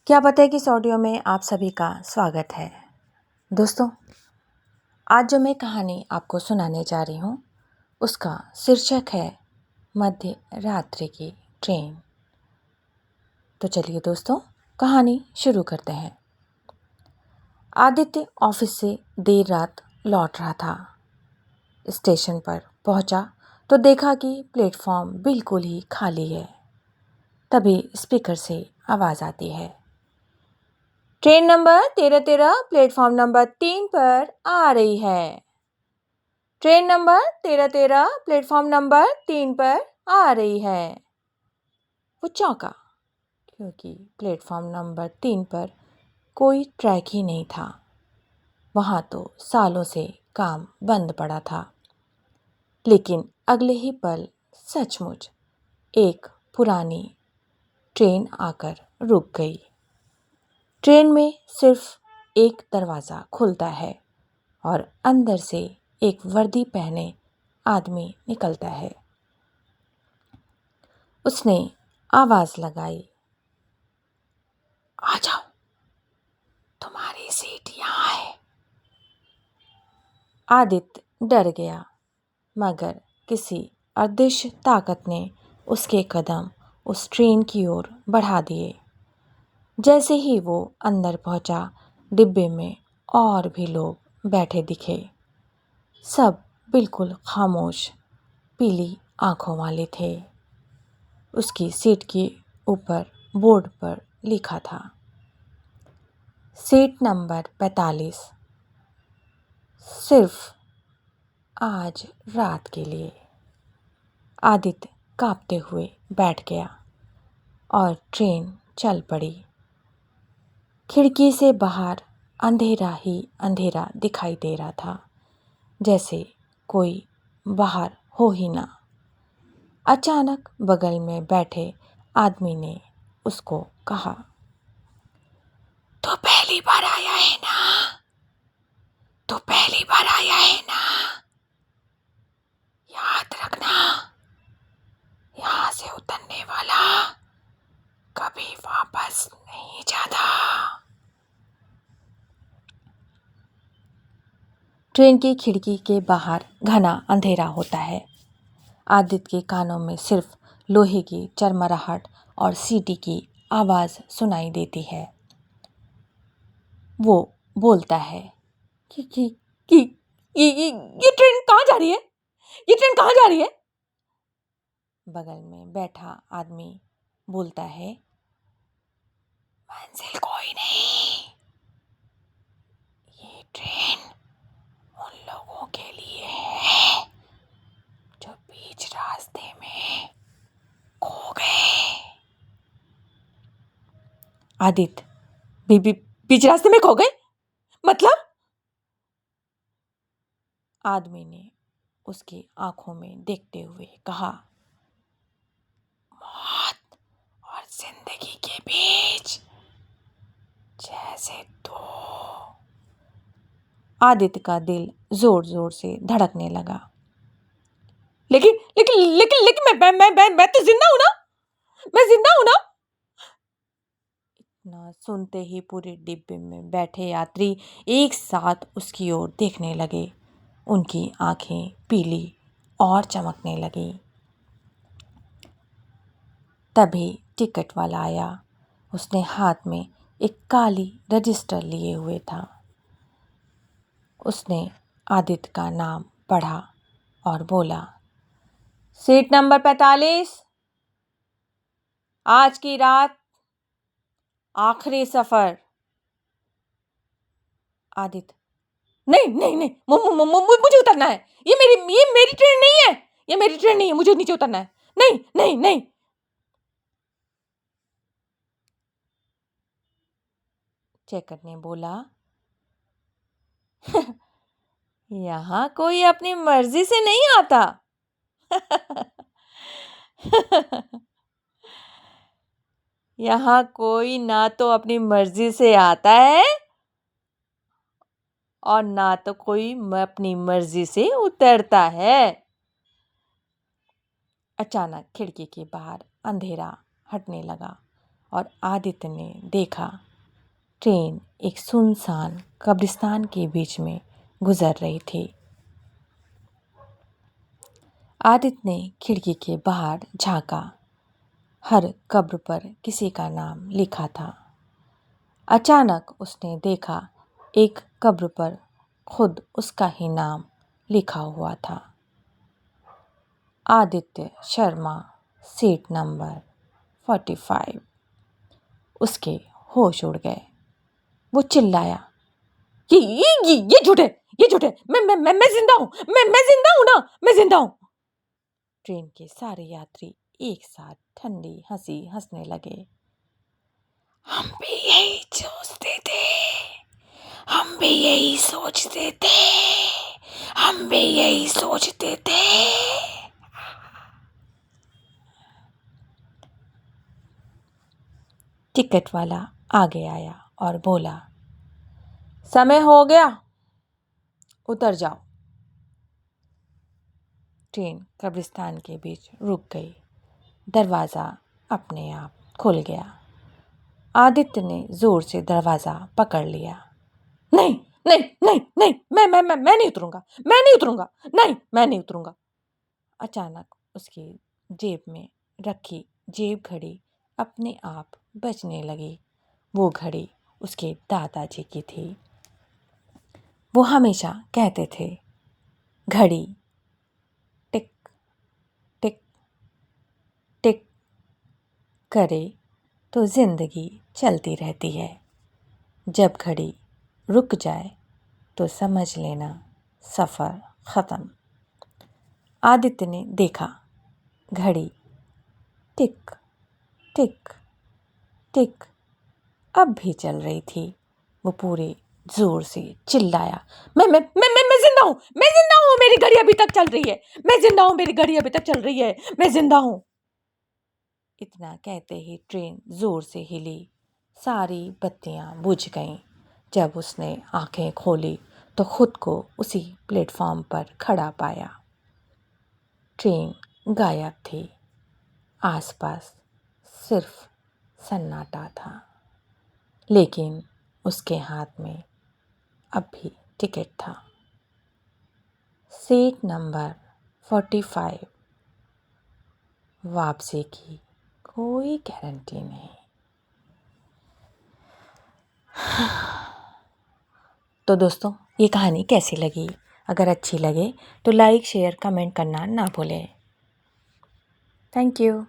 क्या पता है कि इस ऑडियो में आप सभी का स्वागत है। दोस्तों, आज जो मैं कहानी आपको सुनाने जा रही हूँ उसका शीर्षक है मध्य रात्रि की ट्रेन। तो चलिए दोस्तों, कहानी शुरू करते हैं। आदित्य ऑफिस से देर रात लौट रहा था। स्टेशन पर पहुंचा तो देखा कि प्लेटफॉर्म बिल्कुल ही खाली है। तभी स्पीकर से आवाज़ आती है, ट्रेन नंबर 1313 प्लेटफॉर्म नंबर 3 पर आ रही है। ट्रेन नंबर 1313 प्लेटफॉर्म नंबर 3 पर आ रही है। वो चौंका क्योंकि प्लेटफॉर्म नंबर 3 पर कोई ट्रैक ही नहीं था। वहाँ तो सालों से काम बंद पड़ा था। लेकिन अगले ही पल सचमुच एक पुरानी ट्रेन आकर रुक गई। ट्रेन में सिर्फ एक दरवाज़ा खुलता है और अंदर से एक वर्दी पहने आदमी निकलता है। उसने आवाज़ लगाई, आ जाओ, तुम्हारी सीट यहाँ है। आदित्य डर गया, मगर किसी अदृश्य ताकत ने उसके कदम उस ट्रेन की ओर बढ़ा दिए। जैसे ही वो अंदर पहुंचा, डिब्बे में और भी लोग बैठे दिखे। सब बिल्कुल खामोश, पीली आंखों वाले थे। उसकी सीट के ऊपर बोर्ड पर लिखा था, सीट नंबर 45, सिर्फ आज रात के लिए। आदित्य कांपते हुए बैठ गया और ट्रेन चल पड़ी। खिड़की से बाहर अंधेरा ही अंधेरा दिखाई दे रहा था, जैसे कोई बाहर हो ही ना। अचानक बगल में बैठे आदमी ने उसको कहा, तो पहली बार आया है ना? तो पहली बार आया है ना? याद रखना, यहाँ से उतरने वाला कभी वापस नहीं जाता। ट्रेन की खिड़की के बाहर घना अंधेरा होता है। आदित्य के कानों में सिर्फ लोहे की चरमराहट और सीटी की आवाज़ सुनाई देती है। वो बोलता है कि ये ट्रेन कहाँ जा रही है? ये ट्रेन कहाँ जा रही है? बगल में बैठा आदमी बोलता है, मंजिल कोई नहीं, ये ट्रेन उन लोगों के लिए है जो बीच रास्ते में खो गए। आदित्य बीच रास्ते में खो गए? मतलब? आदमी ने उसकी आंखों में देखते हुए कहा, मौत और जिंदगी के बीच जैसे दो। आदित्य का दिल जोर जोर से धड़कने लगा। लेकिन लेकिन लेकिन लेकिन मैं तो जिंदा हूं ना? मैं जिंदा हूं ना? इतना सुनते ही पूरे डिब्बे में बैठे यात्री एक साथ उसकी ओर देखने लगे। उनकी आंखें पीली और चमकने लगी। तभी टिकट वाला आया। उसने हाथ में एक काली रजिस्टर लिए हुए था। उसने आदित्य का नाम पढ़ा और बोला, सीट नंबर 45, आज की रात आखिरी सफर। आदित्य, नहीं नहीं नहीं, मुझे उतरना है। ये मेरी ट्रेन नहीं है। ये मेरी ट्रेन नहीं है, मुझे नीचे उतरना है। नहीं नहीं नहीं। चेकर ने बोला, यहाँ कोई अपनी मर्जी से नहीं आता। यहाँ कोई ना तो अपनी मर्जी से आता है और ना तो कोई अपनी मर्जी से उतरता है। अचानक खिड़की के बाहर अंधेरा हटने लगा और आदित्य ने देखा ट्रेन एक सुनसान कब्रिस्तान के बीच में गुजर रही थी। आदित्य ने खिड़की के बाहर झांका। हर कब्र पर किसी का नाम लिखा था। अचानक उसने देखा एक कब्र पर खुद उसका ही नाम लिखा हुआ था, आदित्य शर्मा, सीट नंबर 45। उसके होश उड़ गए। वो चिल्लाया, ये झूठ है, ये झूठ है, मैं जिंदा हूँ, मैं जिंदा हूँ ना, मैं जिंदा हूँ। ट्रेन के सारे यात्री एक साथ ठंडी हंसी हंसने लगे। हम भी यही सोचते थे, हम भी यही सोचते थे, हम भी यही सोचते थे। टिकट वाला आगे आया और बोला, समय हो गया, उतर जाओ। ट्रेन कब्रिस्तान के बीच रुक गई। दरवाज़ा अपने आप खुल गया। आदित्य ने जोर से दरवाज़ा पकड़ लिया। नहीं नहीं नहीं नहीं, मैं नहीं उतरूंगा, मैं नहीं उतरूंगा, नहीं मैं नहीं उतरूंगा। अचानक उसकी जेब में रखी जेब घड़ी अपने आप बजने लगी। वो घड़ी उसके दादाजी की थी। वो हमेशा कहते थे, घड़ी टिक टिक टिक करे तो जिंदगी चलती रहती है, जब घड़ी रुक जाए तो समझ लेना सफ़र ख़त्म। आदित्य ने देखा घड़ी टिक टिक टिक अब भी चल रही थी। वो पूरे जोर से चिल्लाया, मैं जिंदा हूँ, मैं जिंदा हूँ, मेरी घड़ी अभी तक चल रही है, मैं जिंदा हूँ, मेरी घड़ी अभी तक चल रही है, मैं जिंदा हूँ। इतना कहते ही ट्रेन जोर से हिली। सारी बत्तियां बुझ गईं। जब उसने आंखें खोली तो खुद को उसी प्लेटफॉर्म पर खड़ा पाया। ट्रेन गायब थी। आसपास सिर्फ सन्नाटा था, लेकिन उसके हाथ में अब भी टिकट था। Seat number 45। वापसी की कोई गारंटी नहीं। तो दोस्तों, ये कहानी कैसी लगी? अगर अच्छी लगे तो लाइक, शेयर, कमेंट करना ना भूलें। Thank you.